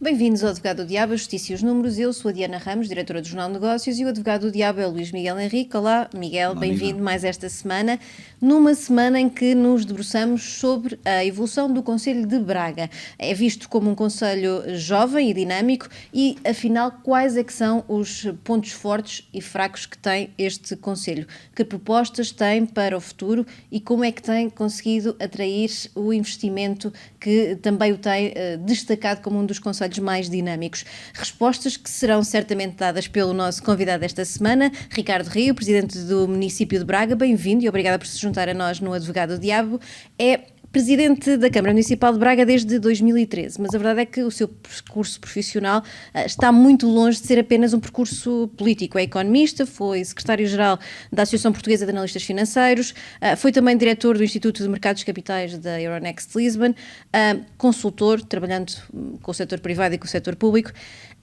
Bem-vindos ao Advogado do Diabo, a Justiça e os Números. Eu sou a Diana Ramos, diretora do Jornal de Negócios, e o Advogado do Diabo é o Luís Miguel Henrique. Olá, Miguel, bem-vindo mais esta semana, numa semana em que nos debruçamos sobre a evolução do Conselho de Braga. É visto como um conselho jovem e dinâmico e, afinal, quais é que são os pontos fortes e fracos que tem este conselho? Que propostas tem para o futuro e como é que tem conseguido atrair o investimento que também o tem destacado como um dos conselhos mais dinâmicos? Respostas que serão certamente dadas pelo nosso convidado esta semana, Ricardo Rio, presidente do município de Braga. Bem-vindo e obrigada por se juntar a nós no Advogado do Diabo. É presidente da Câmara Municipal de Braga desde 2013, mas a verdade é que o seu percurso profissional está muito longe de ser apenas um percurso político. É economista, foi secretário-geral da Associação Portuguesa de Analistas Financeiros, foi também diretor do Instituto de Mercados Capitais da Euronext Lisbon, consultor, trabalhando com o setor privado e com o setor público.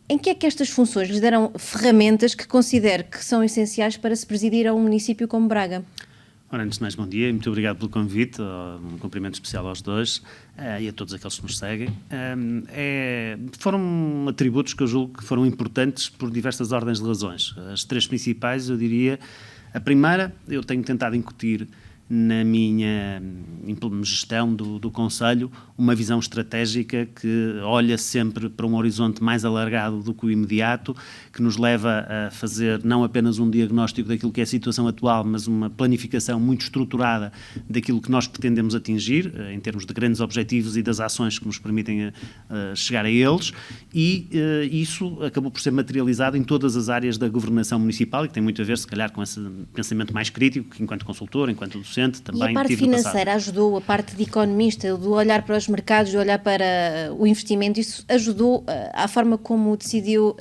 Em que é que estas funções lhes deram ferramentas que considera que são essenciais para se presidir a um município como Braga? Ora, antes de mais, bom dia e muito obrigado pelo convite, um cumprimento especial aos dois e a todos aqueles que nos seguem. Foram atributos que eu julgo que foram importantes por diversas ordens de razões. As três principais, eu diria, a primeira, eu tenho tentado incutir na minha gestão do Conselho uma visão estratégica que olha sempre para um horizonte mais alargado do que o imediato, que nos leva a fazer não apenas um diagnóstico daquilo que é a situação atual, mas uma planificação muito estruturada daquilo que nós pretendemos atingir, em termos de grandes objetivos e das ações que nos permitem chegar a eles, e isso acabou por ser materializado em todas as áreas da governação municipal e que tem muito a ver, se calhar, com esse pensamento mais crítico, que enquanto consultor, enquanto docente, também e a parte financeira ajudou, a parte de economista, do olhar para os mercados, de olhar para o investimento, isso ajudou à forma como decidiu,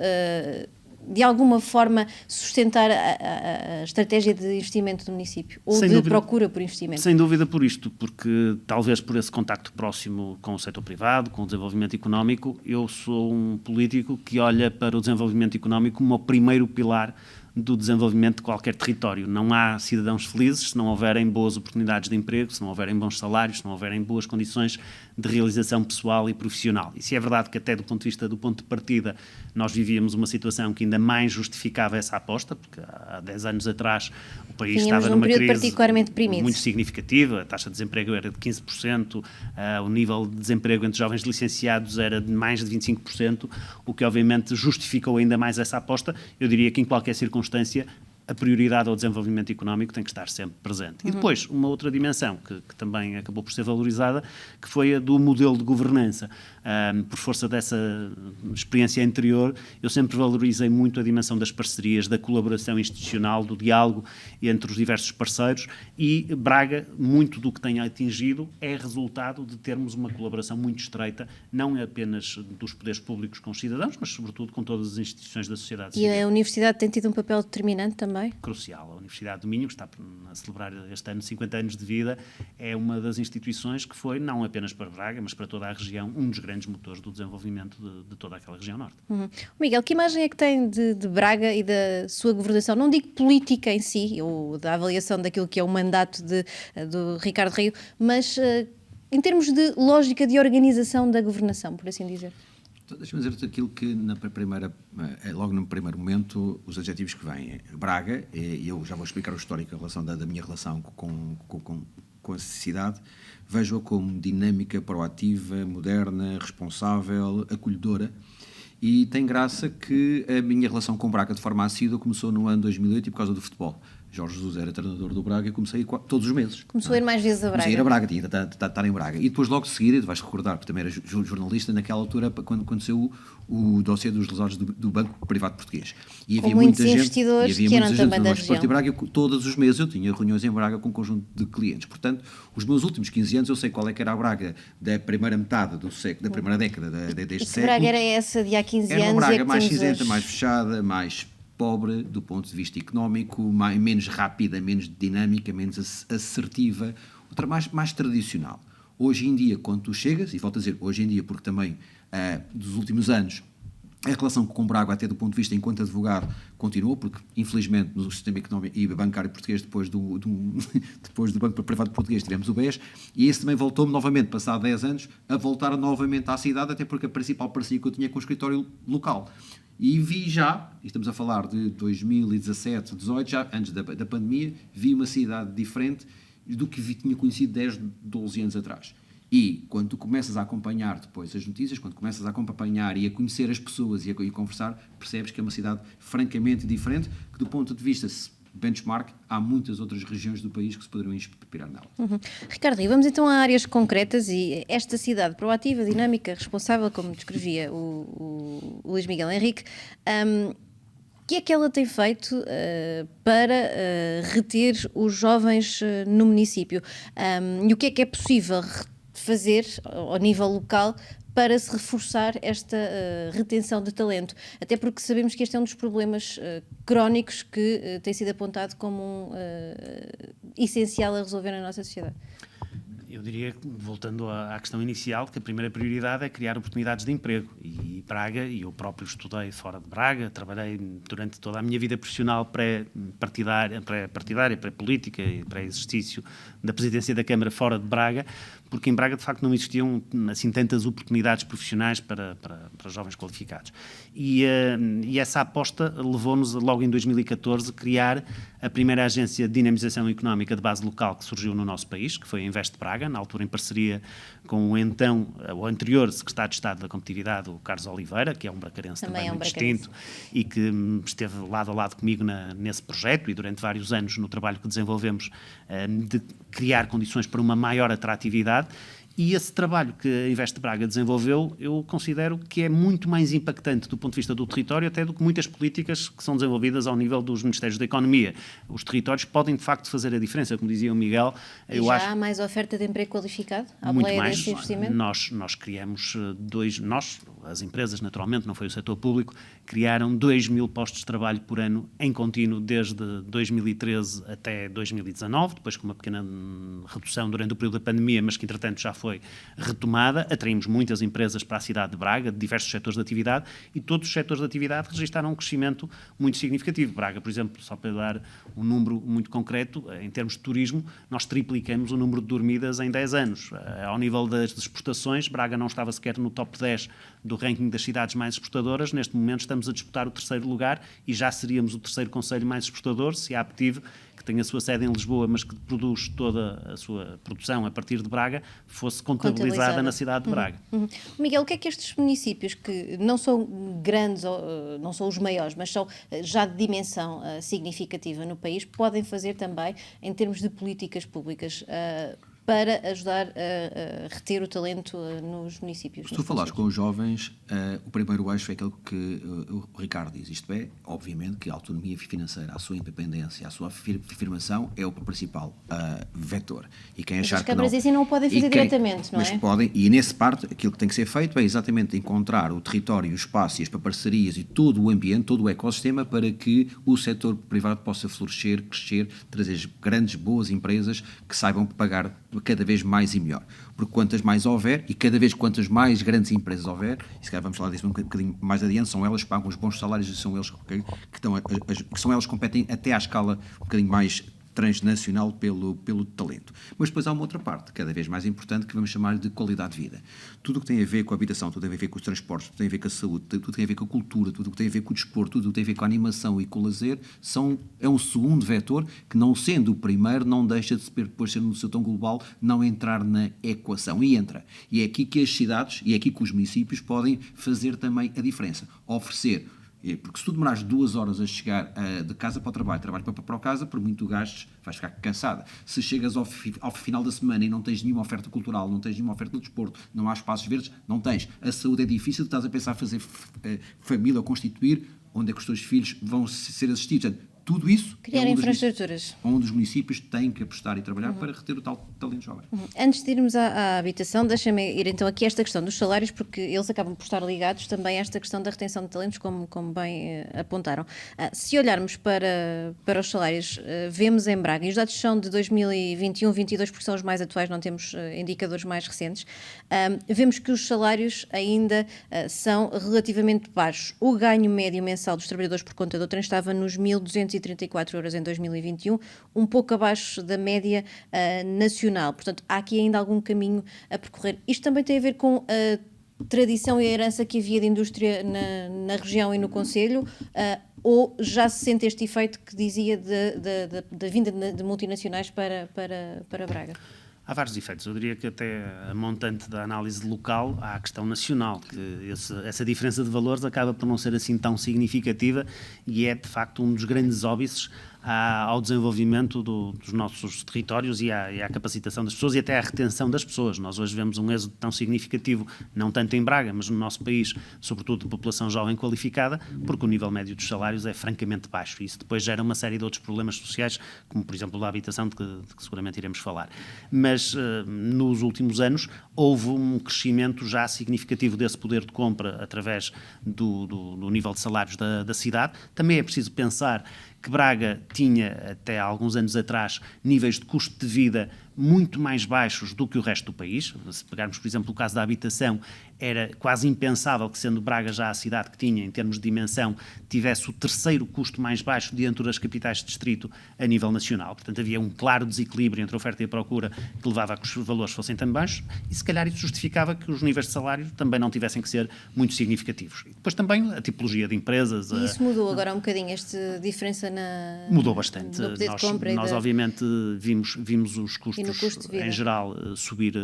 de alguma forma, sustentar a estratégia de investimento do município? Ou sem de dúvida, procura por investimento? Sem dúvida por isto, porque talvez por esse contacto próximo com o setor privado, com o desenvolvimento económico, eu sou um político que olha para o desenvolvimento económico como o primeiro pilar do desenvolvimento de qualquer território. Não há cidadãos felizes se não houverem boas oportunidades de emprego, se não houverem bons salários, se não houverem boas condições de realização pessoal e profissional. E se é verdade que até do ponto de vista do ponto de partida nós vivíamos uma situação que ainda mais justificava essa aposta, porque há 10 anos atrás o país estava numa crise muito significativa, a taxa de desemprego era de 15%, o nível de desemprego entre jovens licenciados era de mais de 25%, o que obviamente justificou ainda mais essa aposta. Eu diria que em qualquer circunstância a prioridade ao desenvolvimento económico tem que estar sempre presente. E depois, uma outra dimensão que também acabou por ser valorizada, que foi a do modelo de governança. Por força dessa experiência anterior, eu sempre valorizei muito a dimensão das parcerias, da colaboração institucional, do diálogo entre os diversos parceiros, e Braga, muito do que tem atingido é resultado de termos uma colaboração muito estreita, não apenas dos poderes públicos com os cidadãos, mas sobretudo com todas as instituições da sociedade civil. E a Universidade tem tido um papel determinante também? Crucial. A Universidade do Minho, que está a celebrar este ano 50 anos de vida, é uma das instituições que foi, não apenas para Braga, mas para toda a região, um dos grandes motores do desenvolvimento de toda aquela região norte. Miguel, que imagem é que tem de Braga e da sua governação? Não digo política em si, ou da avaliação daquilo que é o mandato do Ricardo Rio, mas em termos de lógica de organização da governação, por assim dizer. Deixa-me dizer-te aquilo que, logo no primeiro momento, os adjetivos que vêm. Braga, e eu já vou explicar o histórico da minha relação com a cidade, vejo-a como dinâmica, proativa, moderna, responsável, acolhedora, e tem graça que a minha relação com Braga de forma assídua começou no ano 2008 e por causa do futebol. Jorge Jesus era treinador do Braga e comecei a ir todos os meses. Começou a ir mais vezes a Braga. Comecei a ir a Braga, tinha de estar em Braga. E depois, logo de seguida, vais recordar, porque também era jornalista naquela altura, quando aconteceu o dossiê dos lesados do Banco Privado Português. E havia muita gente, investidores que eram também da região. De Braga, todos os meses eu tinha reuniões em Braga com um conjunto de clientes. Portanto, os meus últimos 15 anos eu sei qual é que era a Braga da primeira metade do século, da primeira década deste século. Que Braga era essa de há 15 anos? Era uma Braga mais cinzenta, mais fechada, mais pobre do ponto de vista económico, menos rápida, menos dinâmica, menos assertiva, outra mais tradicional. Hoje em dia, quando tu chegas, e volto a dizer hoje em dia, porque também dos últimos anos A relação com Braga, até do ponto de vista enquanto advogado, continuou, porque infelizmente no sistema económico e bancário português, depois do Banco Privado Português, tivemos o BES, e esse também voltou-me novamente, passado 10 anos, a voltar novamente à cidade, até porque a principal parceria que eu tinha com o escritório local. E vi já, estamos a falar de 2017, 2018, já antes da pandemia, vi uma cidade diferente do que tinha conhecido 10, 12 anos atrás. E quando tu começas a acompanhar depois as notícias, quando começas a acompanhar e a conhecer as pessoas e a conversar, percebes que é uma cidade francamente diferente, que do ponto de vista benchmark, há muitas outras regiões do país que se poderiam inspirar nela. Ricardo, e vamos então a áreas concretas e esta cidade proativa, dinâmica, responsável, como descrevia o Luís Miguel Henrique, o que é que ela tem feito para reter os jovens no município? E o que é possível fazer ao nível local para se reforçar esta retenção de talento? Até porque sabemos que este é um dos problemas crónicos que tem sido apontado como essencial a resolver na nossa sociedade. Eu diria, voltando à questão inicial, que a primeira prioridade é criar oportunidades de emprego. E Braga, e eu próprio estudei fora de Braga, trabalhei durante toda a minha vida profissional pré-partidária, pré-política e pré-exercício da presidência da Câmara fora de Braga, porque em Braga de facto não existiam assim tantas oportunidades profissionais para jovens qualificados. E essa aposta levou-nos logo em 2014 a criar a primeira agência de dinamização económica de base local que surgiu no nosso país, que foi a Invest Braga, na altura em parceria com o anterior secretário de Estado da Competitividade, o Carlos Oliveira, que é um bracarense também muito distinto e que esteve lado a lado comigo nesse projeto e durante vários anos no trabalho que desenvolvemos de criar condições para uma maior atratividade. E esse trabalho que a Invest Braga desenvolveu, eu considero que é muito mais impactante do ponto de vista do território até do que muitas políticas que são desenvolvidas ao nível dos Ministérios da Economia. Os territórios podem, de facto, fazer a diferença, como dizia o Miguel. Há mais oferta de emprego qualificado? À muito boleia mais. Desse investimento? Nós criamos as empresas, naturalmente, não foi o setor público, criaram 2.000 postos de trabalho por ano em contínuo desde 2013 até 2019, depois com uma pequena redução durante o período da pandemia, mas que, entretanto, já foi retomada. Atraímos muitas empresas para a cidade de Braga, de diversos setores de atividade, e todos os setores de atividade registraram um crescimento muito significativo. Braga, por exemplo, só para dar um número muito concreto, em termos de turismo, nós triplicamos o número de dormidas em 10 anos. Ao nível das exportações, Braga não estava sequer no top 10 do ranking das cidades mais exportadoras. Neste momento estamos a disputar o terceiro lugar e já seríamos o terceiro concelho mais exportador se a Aptiv, que tem a sua sede em Lisboa, mas que produz toda a sua produção a partir de Braga, fosse contabilizada na cidade de Braga. Miguel, o que é que estes municípios, que não são grandes, não são os maiores, mas são já de dimensão significativa no país, podem fazer também em termos de políticas públicas para ajudar a reter o talento nos municípios? Se tu falares com os jovens, o primeiro eixo é aquele que o Ricardo diz. Isto é, obviamente, que a autonomia financeira, a sua independência, a sua afirmação é o principal vetor. E quem achar as câmaras assim não o podem fazer diretamente, não é? Mas podem, e nesse parte, aquilo que tem que ser feito é exatamente encontrar o território, o espaço e as parcerias e todo o ambiente, todo o ecossistema para que o setor privado possa florescer, crescer, trazer grandes, boas empresas que saibam pagar cada vez mais e melhor. Porque quantas mais houver, e cada vez quantas mais grandes empresas houver, e se calhar vamos falar disso um bocadinho mais adiante, são elas que pagam os bons salários e são eles que são elas que competem até à escala um bocadinho mais transnacional pelo talento. Mas depois há uma outra parte, cada vez mais importante, que vamos chamar de qualidade de vida. Tudo o que tem a ver com a habitação, tudo tem a ver com os transportes, tudo tem a ver com a saúde, tudo tem a ver com a cultura, tudo o que tem a ver com o desporto, tudo o que tem a ver com a animação e com o lazer, é um segundo vetor que, não sendo o primeiro, não deixa de depois ser no seu tom global, não entrar na equação. E entra. E é aqui que as cidades, e é aqui que os municípios podem fazer também a diferença. Oferecer. Porque se tu demorares 2 horas a chegar de casa para o trabalho para casa, por muito gastos, vais ficar cansada. Se chegas ao final da semana e não tens nenhuma oferta cultural, não tens nenhuma oferta de desporto, não há espaços verdes, não tens. A saúde é difícil, estás a pensar fazer família ou constituir, onde é que os teus filhos vão ser assistidos. Tudo isso criar infraestruturas. Onde os municípios têm que apostar e trabalhar para reter o tal talento jovem. Antes de irmos à habitação, deixa-me ir então aqui a esta questão dos salários, porque eles acabam por estar ligados também a esta questão da retenção de talentos, como bem apontaram. Se olharmos para os salários, vemos em Braga, e os dados são de 2021-22, porque são os mais atuais, não temos indicadores mais recentes, vemos que os salários ainda são relativamente baixos. O ganho médio mensal dos trabalhadores por conta do trem estava nos 1.234 euros em 2021, um pouco abaixo da média nacional. Portanto, há aqui ainda algum caminho a percorrer. Isto também tem a ver com a tradição e a herança que havia de indústria na região e no concelho, ou já se sente este efeito que dizia da vinda de multinacionais para Braga? Há vários efeitos. Eu diria que até a montante da análise local há a questão nacional, que essa diferença de valores acaba por não ser assim tão significativa e é, de facto, um dos grandes óbices ao desenvolvimento dos nossos territórios e à capacitação das pessoas e até à retenção das pessoas. Nós hoje vemos um êxodo tão significativo, não tanto em Braga, mas no nosso país, sobretudo de população jovem qualificada, porque o nível médio dos salários é francamente baixo e isso depois gera uma série de outros problemas sociais, como por exemplo da habitação, de que seguramente iremos falar. Mas nos últimos anos houve um crescimento já significativo desse poder de compra através do nível de salários da cidade. Também é preciso pensar que Braga tinha, até há alguns anos atrás, níveis de custo de vida muito mais baixos do que o resto do país. Se pegarmos, por exemplo, o caso da habitação, era quase impensável que, sendo Braga já a cidade que tinha, em termos de dimensão, tivesse o terceiro custo mais baixo dentro das capitais de distrito a nível nacional. Portanto, havia um claro desequilíbrio entre a oferta e a procura que levava a que os valores fossem tão baixos e, se calhar, isso justificava que os níveis de salário também não tivessem que ser muito significativos. E depois também a tipologia de empresas. E isso mudou agora um bocadinho, esta diferença mudou bastante. No poder de compra nós obviamente, vimos os custos em geral subir,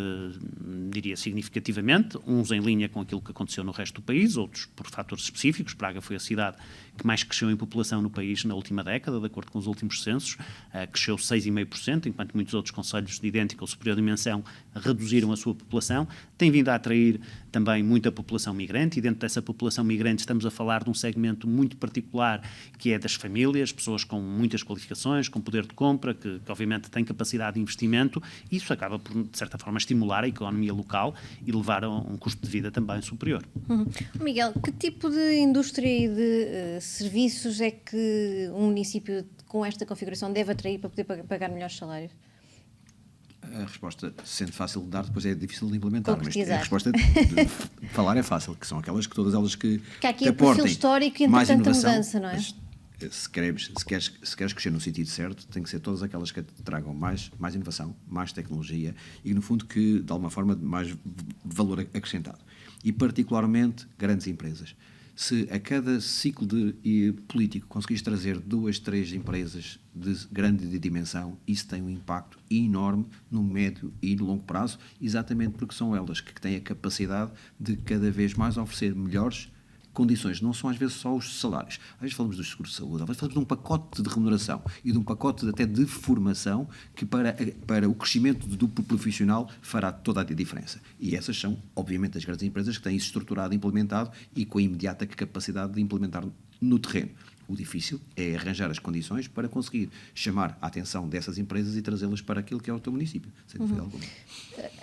diria, significativamente, uns em linha com aquilo que aconteceu no resto do país, outros por fatores específicos. Braga foi a cidade que mais cresceu em população no país na última década, de acordo com os últimos censos, cresceu 6,5%, enquanto muitos outros concelhos de idêntica ou superior dimensão reduziram a sua população. Tem vindo a atrair também muita população migrante, e dentro dessa população migrante estamos a falar de um segmento muito particular, que é das famílias, pessoas com muitas qualificações, com poder de compra, que obviamente têm capacidade de investimento, e isso acaba por, de certa forma, estimular a economia local e levar a um custo de vida também superior. Miguel, que tipo de indústria e de serviços é que um município com esta configuração deve atrair para poder pagar melhores salários? A resposta, sendo fácil de dar, depois é difícil de implementar. Mas a resposta de falar é fácil, que são aquelas que todas elas que há aqui o perfil histórico e, entretanto, a mudança, não é? Mas, se queres crescer no sentido certo, tem que ser todas aquelas que tragam mais inovação, mais tecnologia e, no fundo, que, de alguma forma, mais valor acrescentado. E, particularmente, grandes empresas. Se a cada ciclo político conseguires trazer 2, 3 empresas de grande dimensão, isso tem um impacto enorme no médio e no longo prazo, exatamente porque são elas que têm a capacidade de cada vez mais oferecer melhores condições. Não são às vezes só os salários. Às vezes falamos dos seguros de saúde, às vezes falamos de um pacote de remuneração e de um pacote até de formação que para o crescimento do profissional fará toda a diferença. E essas são, obviamente, as grandes empresas que têm isso estruturado, implementado e com a imediata capacidade de implementar no terreno. O difícil é arranjar as condições para conseguir chamar a atenção dessas empresas e trazê-las para aquilo que é o teu município, sem dúvida alguma.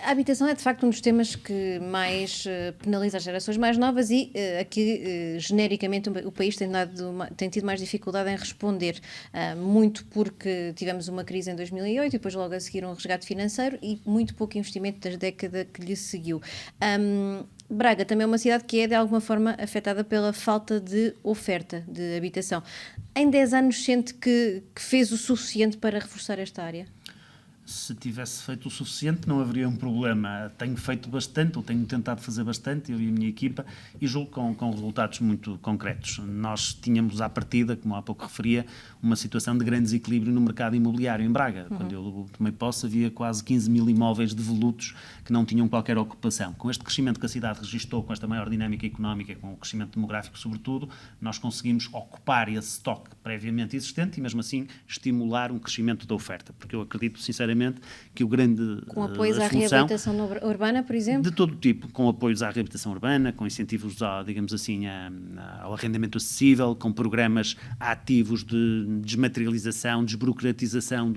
A habitação é, de facto, um dos temas que mais penaliza as gerações mais novas e aqui, genericamente, o país tem tido mais dificuldade em responder, muito porque tivemos uma crise em 2008 e depois logo a seguir um resgate financeiro e muito pouco investimento da década que lhe seguiu. Braga também é uma cidade que é de alguma forma afetada pela falta de oferta de habitação. Em 10 anos sente que fez o suficiente para reforçar esta área? Se tivesse feito o suficiente não haveria um problema. Tenho feito bastante, ou tenho tentado fazer bastante, eu e a minha equipa, e julgo com resultados muito concretos. Nós tínhamos à partida, como há pouco referia, uma situação de grande desequilíbrio no mercado imobiliário em Braga. Quando eu tomei posse havia quase 15 mil imóveis devolutos que não tinham qualquer ocupação. Com este crescimento que a cidade registrou, com esta maior dinâmica económica, com o crescimento demográfico sobretudo, nós conseguimos ocupar esse estoque previamente existente e, mesmo assim, estimular um crescimento da oferta, porque eu acredito, sinceramente, que o grande Com apoios à solução, reabilitação urbana, por exemplo? de todo tipo, com apoios à reabilitação urbana, com incentivos, digamos assim, ao arrendamento acessível, com programas ativos de desmaterialização, desburocratização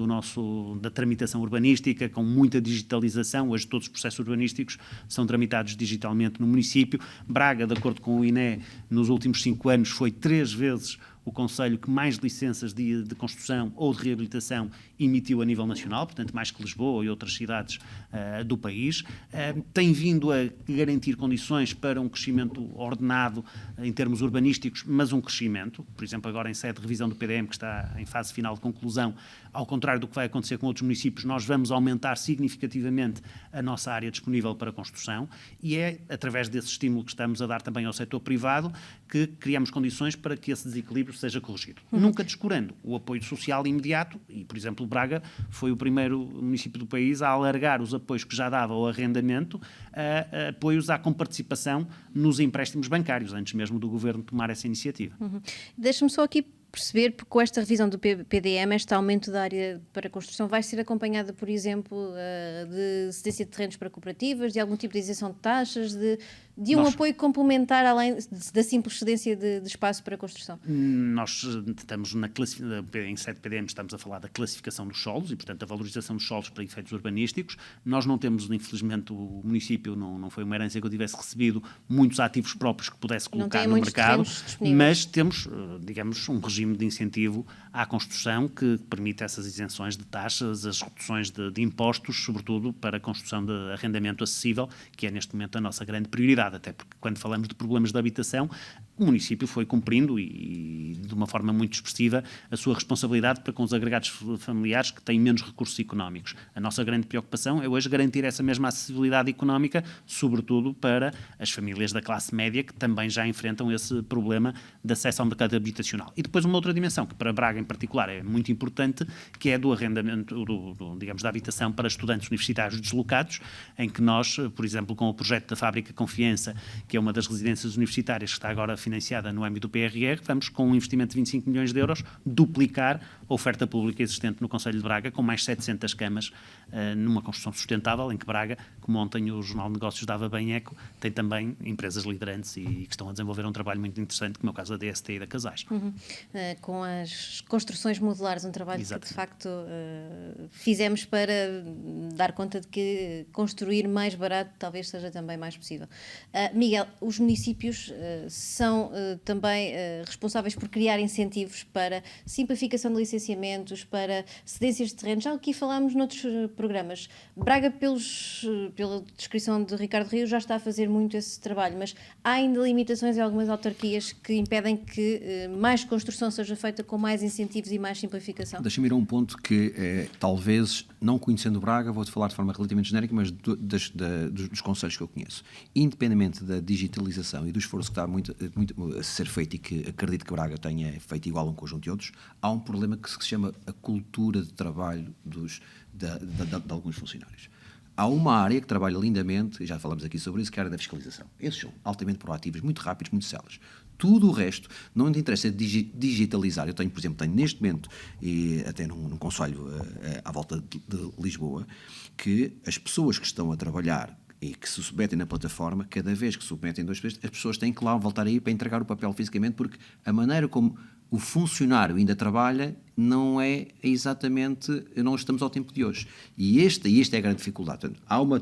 da tramitação urbanística, com muita digitalização. Hoje todos os processos urbanísticos são tramitados digitalmente no município. Braga, de acordo com o INE, nos últimos 5 anos foi 3 vezes o concelho que mais licenças de construção ou de reabilitação emitiu a nível nacional, portanto mais que Lisboa e outras cidades do país. Tem vindo a garantir condições para um crescimento ordenado em termos urbanísticos, mas um crescimento, por exemplo, agora em sede de revisão do PDM, que está em fase final de conclusão, ao contrário do que vai acontecer com outros municípios, nós vamos aumentar significativamente a nossa área disponível para construção e é através desse estímulo que estamos a dar também ao setor privado que criamos condições para que esse desequilíbrio seja corrigido. Nunca descurando o apoio social imediato e, por exemplo, Braga foi o primeiro município do país a alargar os apoios que já dava ao arrendamento a apoios à comparticipação nos empréstimos bancários, antes mesmo do governo tomar essa iniciativa. Deixa-me só aqui perceber, porque com esta revisão do PDM, este aumento da área para construção vai ser acompanhada, por exemplo, de cedência de terrenos para cooperativas, de algum tipo de isenção de taxas, de um apoio complementar além da simples cedência de espaço para construção? Nós estamos em sede PDM, estamos a falar da classificação dos solos e, portanto, a valorização dos solos para efeitos urbanísticos. Nós não temos, infelizmente, o município não foi uma herança que eu tivesse recebido muitos ativos próprios que pudesse colocar no mercado, mas temos, digamos, um regime de incentivo à construção que permite essas isenções de taxas, as reduções de impostos, sobretudo para a construção de arrendamento acessível, que é neste momento a nossa grande prioridade, até porque quando falamos de problemas de habitação, o município foi cumprindo e de uma forma muito expressiva a sua responsabilidade para com os agregados familiares que têm menos recursos económicos. A nossa grande preocupação é hoje garantir essa mesma acessibilidade económica, sobretudo para as famílias da classe média que também já enfrentam esse problema de acesso ao mercado habitacional. E depois uma outra dimensão, que para Braga em particular é muito importante, que é do arrendamento, digamos, da habitação para estudantes universitários deslocados, em que nós, por exemplo, com o projeto da Fábrica Confiança, que é uma das residências universitárias que está agora financiada no âmbito do PRR, vamos, com um investimento de 25 milhões de euros, duplicar a oferta pública existente no Concelho de Braga, com mais 700 camas, numa construção sustentável, em que Braga, como ontem o Jornal de Negócios dava bem eco, tem também empresas liderantes e que estão a desenvolver um trabalho muito interessante, como é o caso da DST e da Casais. Com as construções modulares, um trabalho Exato. que de facto fizemos para dar conta de que construir mais barato talvez seja também mais possível. Miguel, os municípios são também responsáveis por criar incentivos para simplificação de licenciamentos, para cedências de terrenos, já aqui falámos noutros programas. Braga, pela descrição de Ricardo Rio, já está a fazer muito esse trabalho, mas há ainda limitações em algumas autarquias que impedem que mais construção seja feita com mais incentivos e mais simplificação? Deixa-me ir a um ponto que, talvez, não conhecendo Braga, vou-te falar de forma relativamente genérica, mas dos concelhos que eu conheço. Independentemente da digitalização e do esforço que está muito a ser feito e que acredito que Braga tenha feito igual a um conjunto de outros, há um problema que se chama a cultura de trabalho de alguns funcionários. Há uma área que trabalha lindamente, e já falamos aqui sobre isso, que é a área da fiscalização. Esses são altamente proativos, muito rápidos, muito céleres. Tudo o resto não te interessa digitalizar. Eu tenho, por exemplo, neste momento, e até num concelho à volta de Lisboa, que as pessoas que estão a trabalhar e que se submetem na plataforma, cada vez que se submetem 2 vezes, as pessoas têm que lá voltar aí para entregar o papel fisicamente, porque a maneira como o funcionário ainda trabalha não é exatamente, não estamos ao tempo de hoje. E esta é a grande dificuldade. Portanto,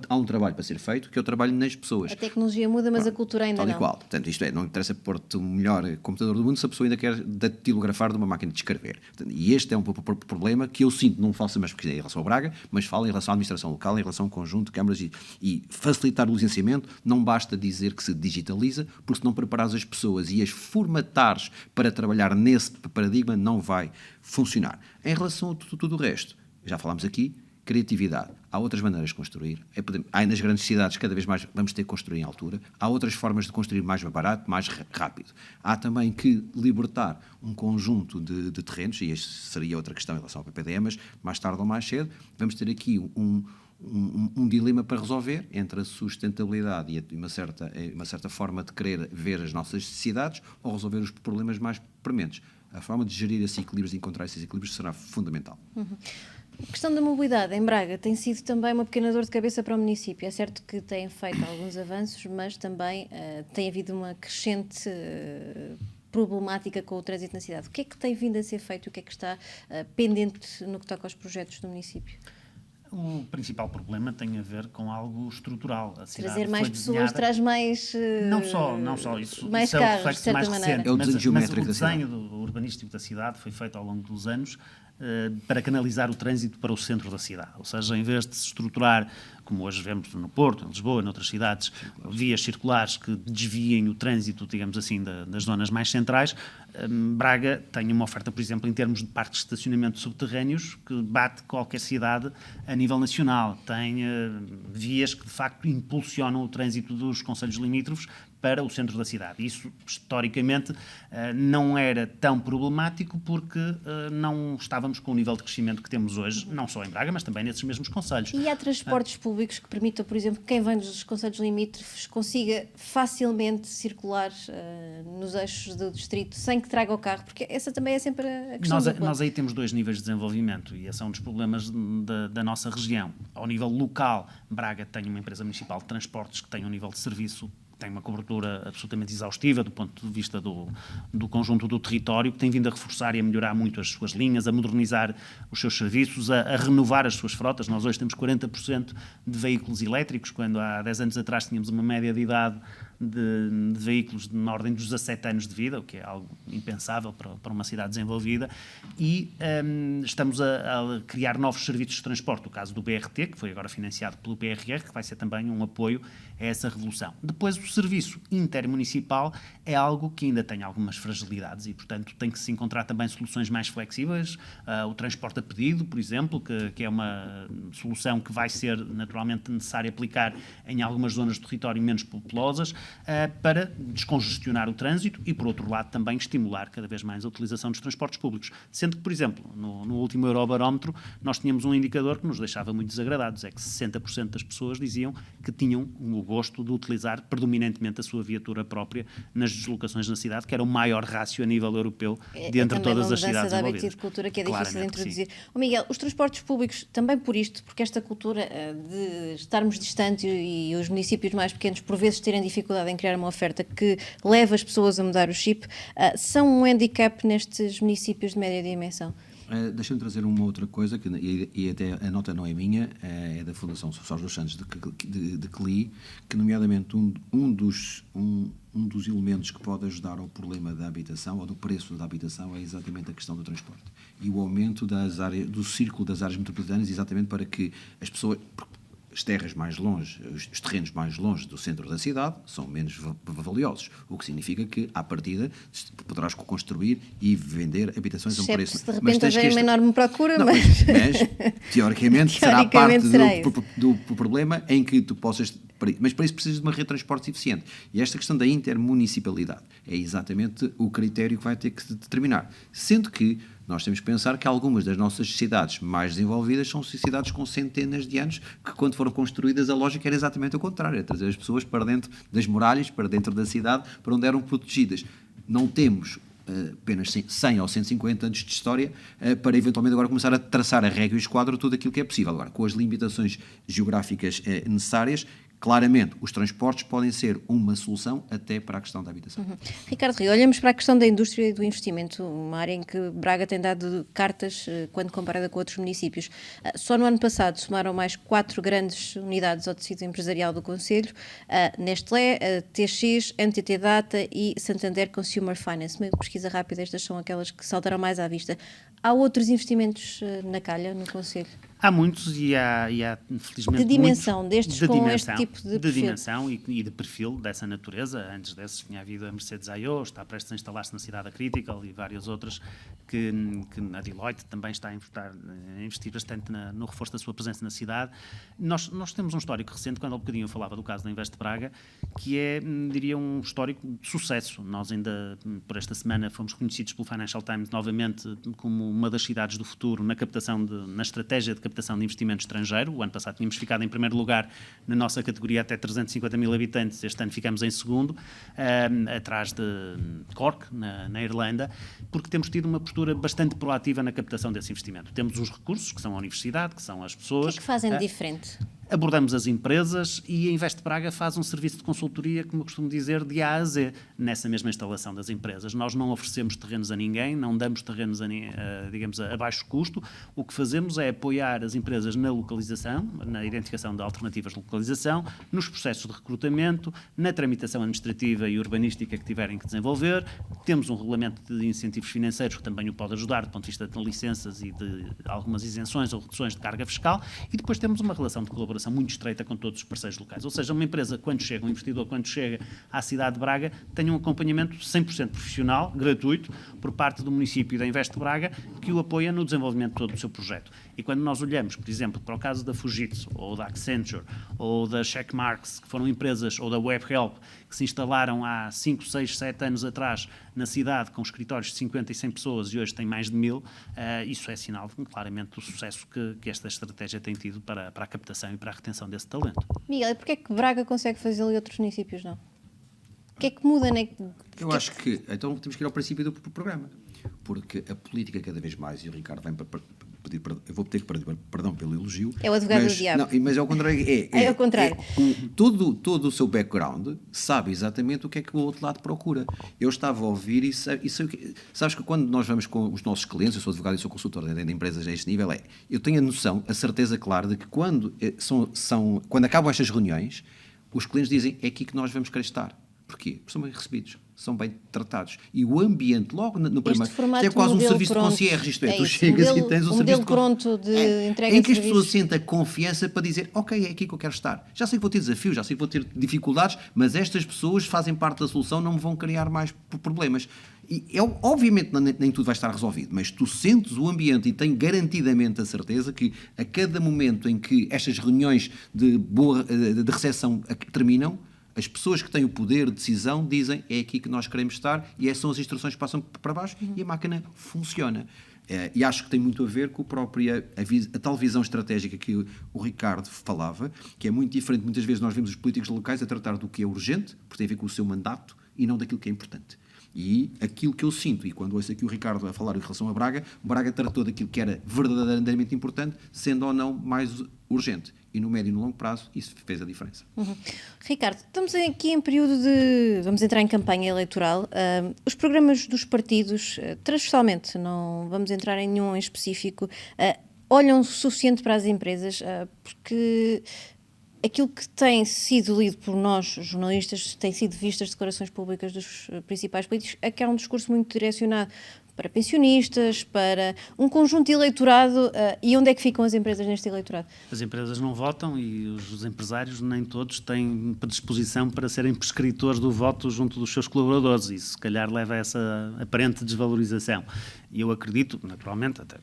há um trabalho para ser feito, que é o trabalho nas pessoas. A tecnologia muda, mas a cultura ainda não. Tal e qual. Portanto, isto é, não interessa pôr-te o melhor computador do mundo se a pessoa ainda quer datilografar de uma máquina de escrever. Portanto, e este é um problema que eu sinto, não faço mais porque é em relação ao Braga, mas falo em relação à administração local, em relação ao conjunto de câmaras e facilitar o licenciamento. Não basta dizer que se digitaliza, porque se não preparares as pessoas e as formatares para trabalhar nesse paradigma, não vai funcionar. Em relação a tudo o resto, já falámos aqui, criatividade. Há outras maneiras de construir. Há nas grandes cidades, cada vez mais vamos ter que construir em altura. Há outras formas de construir mais barato, mais rápido. Há também que libertar um conjunto de terrenos, e esta seria outra questão em relação ao PPDE, mas mais tarde ou mais cedo vamos ter aqui um dilema para resolver entre a sustentabilidade e uma certa forma de querer ver as nossas cidades ou resolver os problemas mais prementes. A forma de gerir esses equilíbrios e encontrar esses equilíbrios será fundamental. A questão da mobilidade em Braga tem sido também uma pequena dor de cabeça para o município. É certo que têm feito alguns avanços, mas também tem havido uma crescente problemática com o trânsito na cidade. O que é que tem vindo a ser feito e o que é que está pendente no que toca aos projetos do município? O principal problema tem a ver com algo estrutural. Trazer mais pessoas traz mais... Não só isso. Mais isso carros, é o de certa mais maneira. recente. É o desenho geométrico mas o da cidade. desenho urbanístico da cidade foi feito ao longo dos anos para canalizar o trânsito para o centro da cidade. Ou seja, em vez de se estruturar, como hoje vemos no Porto, em Lisboa, noutras cidades, vias circulares que desviem o trânsito, digamos assim, das zonas mais centrais, Braga tem uma oferta, por exemplo, em termos de parques de estacionamento subterrâneos, que bate qualquer cidade a nível nacional. Tem vias que, de facto, impulsionam o trânsito dos concelhos limítrofes para o centro da cidade. Isso, historicamente, não era tão problemático porque não estávamos com o nível de crescimento que temos hoje, não só em Braga, mas também nesses mesmos concelhos. E há transportes públicos que permitam, por exemplo, quem vem dos concelhos limítrofes consiga facilmente circular nos eixos do distrito sem que traga o carro? Porque essa também é sempre a questão do Nós aí temos 2 níveis de desenvolvimento e esse é um dos problemas da nossa região. Ao nível local, Braga tem uma empresa municipal de transportes que tem um nível de serviço, tem uma cobertura absolutamente exaustiva do ponto de vista do conjunto do território, que tem vindo a reforçar e a melhorar muito as suas linhas, a modernizar os seus serviços, a renovar as suas frotas. Nós hoje temos 40% de veículos elétricos, quando há 10 anos atrás tínhamos uma média de idade de veículos na ordem dos 17 anos de vida, o que é algo impensável para uma cidade desenvolvida, e estamos a criar novos serviços de transporte, o caso do BRT, que foi agora financiado pelo PRR, que vai ser também um apoio a essa revolução. Depois, o serviço intermunicipal é algo que ainda tem algumas fragilidades e, portanto, tem que se encontrar também soluções mais flexíveis. O transporte a pedido, por exemplo, que é uma solução que vai ser naturalmente necessário aplicar em algumas zonas do território menos populosas, para descongestionar o trânsito e, por outro lado, também estimular cada vez mais a utilização dos transportes públicos. Sendo que, por exemplo, no último Eurobarómetro, nós tínhamos um indicador que nos deixava muito desagradados, é que 60% das pessoas diziam que tinham o gosto de utilizar predominantemente a sua viatura própria nas deslocações na cidade, que era o maior rácio a nível europeu de entre todas as cidades envolvidas. É uma mudança de hábitos e de cultura que é difícil de introduzir. Sim. Miguel, os transportes públicos, também por isto, porque esta cultura de estarmos distantes e os municípios mais pequenos, por vezes, terem dificuldade em criar uma oferta que leva as pessoas a mudar o chip, são um handicap nestes municípios de média dimensão? Deixa-me trazer uma outra coisa, e até a nota não é minha, é da Fundação São dos Santos de Cli, que nomeadamente um dos elementos que pode ajudar ao problema da habitação, ou do preço da habitação, é exatamente a questão do transporte. E o aumento do círculo das áreas metropolitanas, exatamente para que as pessoas... As terras mais longe, os terrenos mais longe do centro da cidade são menos valiosos, o que significa que, à partida, poderás construir e vender habitações a um preço. Se de repente houver uma enorme procura, mas teoricamente será parte do problema em que tu possas... Mas para isso precisas de uma rede de transportes eficiente. E esta questão da intermunicipalidade é exatamente o critério que vai ter que se determinar. Sendo que nós temos que pensar que algumas das nossas cidades mais desenvolvidas são cidades com centenas de anos, que quando foram construídas a lógica era exatamente o contrário, é trazer as pessoas para dentro das muralhas, para dentro da cidade, para onde eram protegidas. Não temos apenas 100 ou 150 anos de história para eventualmente agora começar a traçar a régua e o esquadro tudo aquilo que é possível. Agora, com as limitações geográficas necessárias, claramente, os transportes podem ser uma solução até para a questão da habitação. Ricardo Rio, olhamos para a questão da indústria e do investimento, uma área em que Braga tem dado cartas quando comparada com outros municípios. Só no ano passado somaram mais 4 grandes unidades ao tecido empresarial do concelho, Nestlé, TX, NTT Data e Santander Consumer Finance. Uma pesquisa rápida, estas são aquelas que saltaram mais à vista. Há outros investimentos na calha, no concelho? Há muitos e há infelizmente, de dimensão, muitos, destes de com dimensão, este tipo de perfil. dimensão e de perfil dessa natureza. Antes desses tinha havido a Mercedes I.O., está prestes a instalar-se na cidade da Critical e várias outras que a Deloitte também está a investir bastante no reforço da sua presença na cidade. Nós temos um histórico recente, quando há um bocadinho eu falava do caso da Invest Braga, que é, diria, um histórico de sucesso. Nós ainda, por esta semana, fomos reconhecidos pelo Financial Times novamente como uma das cidades do futuro na estratégia de captação de investimento estrangeiro. O ano passado tínhamos ficado em primeiro lugar na nossa categoria até 350 mil habitantes, este ano ficamos em segundo, atrás de Cork, na Irlanda, porque temos tido uma postura bastante proativa na captação desse investimento. Temos os recursos, que são a universidade, que são as pessoas. O que é que fazem de diferente? Abordamos as empresas e a Invest Braga faz um serviço de consultoria, como eu costumo dizer, de A a Z, nessa mesma instalação das empresas. Nós não oferecemos terrenos a ninguém, não damos terrenos digamos, a baixo custo. O que fazemos é apoiar as empresas na localização, na identificação de alternativas de localização, nos processos de recrutamento, na tramitação administrativa e urbanística que tiverem que desenvolver. Temos um regulamento de incentivos financeiros que também o pode ajudar do ponto de vista de licenças e de algumas isenções ou reduções de carga fiscal, e depois temos uma relação de colaboração muito estreita com todos os parceiros locais. Ou seja, uma empresa, quando chega, um investidor, quando chega à cidade de Braga, tem um acompanhamento 100% profissional, gratuito, por parte do município e da Invest Braga, que o apoia no desenvolvimento de todo o seu projeto. E quando nós olhamos, por exemplo, para o caso da Fujitsu, ou da Accenture, ou da Checkmarx, que foram empresas, ou da WebHelp, que se instalaram há 5, 6, 7 anos atrás na cidade, com escritórios de 50 e 100 pessoas, e hoje tem mais de 1000, isso é sinal, claramente, do sucesso que esta estratégia tem tido para a captação e para a retenção desse talento. Miguel, e porquê é que Braga consegue fazê-lo e outros municípios não? O que é que muda? Eu acho que, então temos que ir ao princípio do programa, porque a política cada vez mais, e o Ricardo vem para pedir perdão, eu vou ter que pedir perdão pelo elogio. É o advogado do diabo. Não, mas é ao contrário. É ao contrário. Todo o seu background sabe exatamente o que é que o outro lado procura. Eu estava a ouvir e sabes que quando nós vamos com os nossos clientes, eu sou advogado e sou consultor de empresas a este nível, eu tenho a noção, a certeza clara de que quando acabam estas reuniões, os clientes dizem, é aqui que nós vamos querer estar. Porquê? Porque são bem recebidos, são bem tratados. E o ambiente, logo no primeiro... é quase um serviço de concierge, isto é, tu chegas e tens um serviço pronto de entrega em de que as serviços. pessoas sentem a confiança para dizer, ok, é aqui que eu quero estar. Já sei que vou ter desafios, já sei que vou ter dificuldades, mas estas pessoas fazem parte da solução, não me vão criar mais problemas. E obviamente nem tudo vai estar resolvido, mas tu sentes o ambiente e tens garantidamente a certeza que a cada momento em que estas reuniões de recepção terminam, as pessoas que têm o poder de decisão dizem é aqui que nós queremos estar e essas são as instruções que passam para baixo e a máquina funciona. E acho que tem muito a ver com a tal visão estratégica que o Ricardo falava, que é muito diferente. Muitas vezes nós vemos os políticos locais a tratar do que é urgente, porque tem a ver com o seu mandato, e não daquilo que é importante. E aquilo que eu sinto, e quando ouço aqui o Ricardo a falar em relação a Braga, Braga tratou daquilo que era verdadeiramente importante, sendo ou não mais urgente. E no médio e no longo prazo isso fez a diferença. Ricardo, estamos aqui em período de... Vamos entrar em campanha eleitoral. Os programas dos partidos, transversalmente, não vamos entrar em nenhum em específico, olham o suficiente para as empresas, porque... Aquilo que tem sido lido por nós, jornalistas, tem sido visto as declarações públicas dos principais políticos, é que é um discurso muito direcionado para pensionistas, para um conjunto de eleitorado. E onde é que ficam as empresas neste eleitorado? As empresas não votam e os empresários nem todos têm predisposição para serem prescritores do voto junto dos seus colaboradores. Isso, se calhar, leva a essa aparente desvalorização. E eu acredito, naturalmente, até...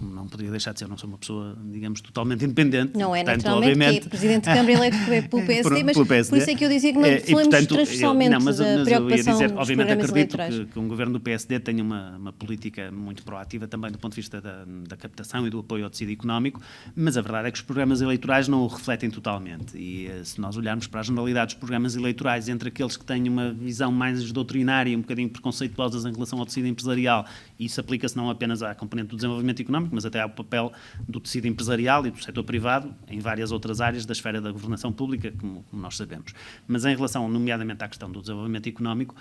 não poderia deixar de ser, não sou uma pessoa, digamos, totalmente independente. Não é, portanto, naturalmente, obviamente, que é Presidente de Câmara eleito pelo PSD, mas por isso é que eu dizia que não falamos transversalmente da preocupação dos obviamente programas acredito eleitorais. que um governo do PSD tenha uma política muito proativa também do ponto de vista da captação e do apoio ao tecido económico, mas a verdade é que os programas eleitorais não o refletem totalmente e se nós olharmos para a generalidade dos programas eleitorais, entre aqueles que têm uma visão mais doutrinária, um bocadinho preconceituosas em relação ao tecido empresarial, e isso aplica-se não apenas à componente do desenvolvimento económico, mas até ao papel do tecido empresarial e do setor privado em várias outras áreas da esfera da governação pública, como nós sabemos. Mas em relação, nomeadamente, à questão do desenvolvimento económico,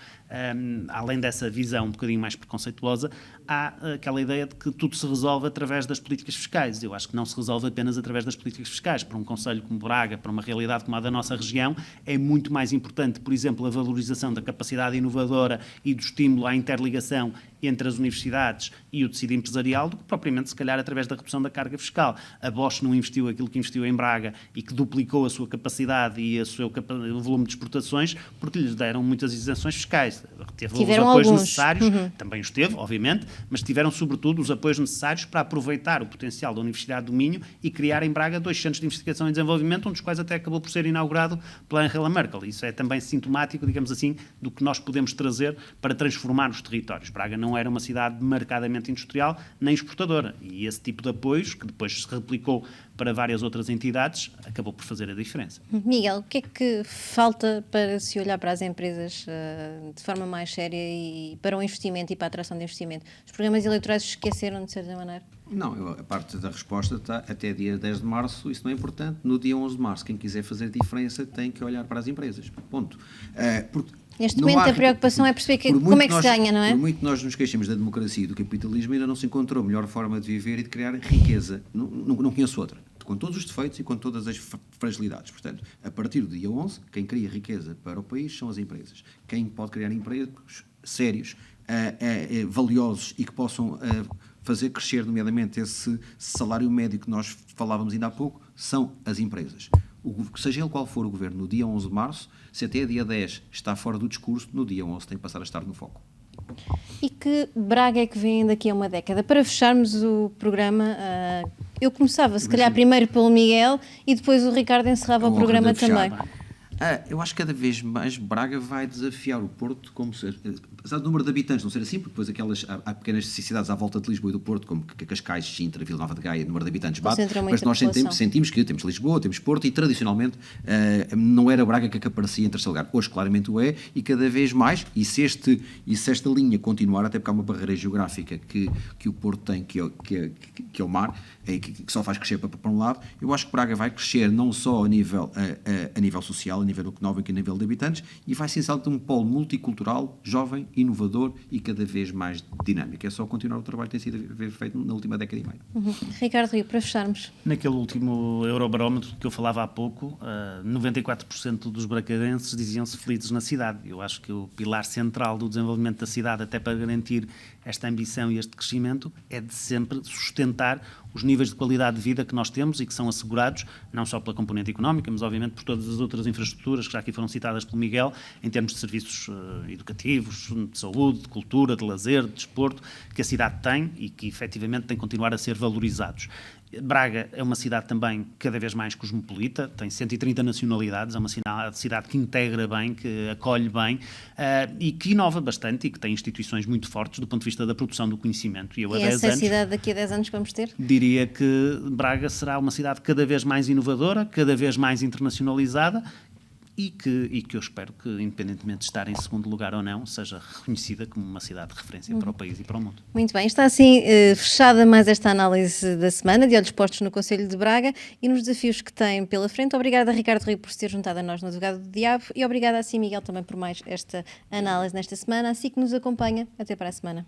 além dessa visão um bocadinho mais preconceituosa, há aquela ideia de que tudo se resolve através das políticas fiscais. Eu acho que não se resolve apenas através das políticas fiscais. Para um concelho como Braga, para uma realidade como a da nossa região, é muito mais importante, por exemplo, a valorização da capacidade inovadora e do estímulo à interligação entre as universidades e o tecido empresarial do que propriamente, se calhar, através da redução da carga fiscal. A Bosch não investiu aquilo que investiu em Braga e que duplicou a sua capacidade e o volume de exportações porque lhes deram muitas isenções fiscais. Tiveram os apoios alguns. necessários, também os teve, obviamente, mas tiveram, sobretudo, os apoios necessários para aproveitar o potencial da Universidade do Minho e criar em Braga 2 centros de investigação e desenvolvimento, um dos quais até acabou por ser inaugurado pela Angela Merkel. Isso é também sintomático, digamos assim, do que nós podemos trazer para transformar os territórios. Braga não não era uma cidade marcadamente industrial nem exportadora. E esse tipo de apoios, que depois se replicou para várias outras entidades, acabou por fazer a diferença. Miguel, o que é que falta para se olhar para as empresas de forma mais séria e para o investimento e para a atração de investimento? Os programas eleitorais esqueceram, de certa maneira? Não, a parte da resposta está até dia 10 de março, isso não é importante. No dia 11 de março, quem quiser fazer diferença tem que olhar para as empresas. Ponto. Porque neste momento a preocupação é perceber como é que se ganha, não é? Por muito nós nos queixamos da democracia e do capitalismo, ainda não se encontrou a melhor forma de viver e de criar riqueza. Não conheço outra. Com todos os defeitos e com todas as fragilidades. Portanto, a partir do dia 11, quem cria riqueza para o país são as empresas. Quem pode criar empregos sérios, valiosos e que possam fazer crescer, nomeadamente, esse salário médio que nós falávamos ainda há pouco, são as empresas. Seja ele qual for o governo, no dia 11 de março, se até dia 10 está fora do discurso, no dia 11 tem que passar a estar no foco. E que Braga é que vem daqui a uma década? Para fecharmos o programa, eu começava, se calhar, primeiro pelo Miguel e depois o Ricardo encerrava o programa também. Eu acho que cada vez mais Braga vai desafiar o Porto, apesar do número de habitantes não ser assim, porque depois há pequenas cidades à volta de Lisboa e do Porto, como Cascais, Sintra, Vila Nova de Gaia, o número de habitantes bate, mas nós sentimos que temos Lisboa, temos Porto e tradicionalmente não era Braga que aparecia em terceiro lugar. Hoje claramente o é e cada vez mais, e se esta linha continuar, até porque há uma barreira geográfica que o Porto tem, que é o mar, que só faz crescer para um lado, eu acho que Braga vai crescer não só a nível social, a nível económico e a nível de habitantes, e vai ser de um polo multicultural, jovem, inovador e cada vez mais dinâmico. É só continuar o trabalho que tem sido feito na última década e meia. Ricardo Rio, para fecharmos. Naquele último Eurobarómetro que eu falava há pouco, 94% dos bracarenses diziam-se felizes na cidade. Eu acho que o pilar central do desenvolvimento da cidade, até para garantir esta ambição e este crescimento, é de sempre sustentar os níveis de qualidade de vida que nós temos e que são assegurados não só pela componente económica, mas obviamente por todas as outras infraestruturas que já aqui foram citadas pelo Miguel, em termos de serviços educativos, de saúde, de cultura, de lazer, de desporto, que a cidade tem e que efetivamente têm que continuar a ser valorizados. Braga é uma cidade também cada vez mais cosmopolita, tem 130 nacionalidades, é uma cidade que integra bem, que acolhe bem e que inova bastante e que tem instituições muito fortes do ponto de vista da produção do conhecimento. E essa cidade daqui a 10 anos que vamos ter? Diria que Braga será uma cidade cada vez mais inovadora, cada vez mais internacionalizada e que eu espero que, independentemente de estar em segundo lugar ou não, seja reconhecida como uma cidade de referência para o país e para o mundo. Muito bem, está assim fechada mais esta análise da semana, de olhos postos no Conselho de Braga e nos desafios que tem pela frente. Obrigada, Ricardo Rio, por se ter juntado a nós no Advogado do Diabo e obrigada a si, Miguel, também por mais esta análise nesta semana. Assim que nos acompanha, até para a semana.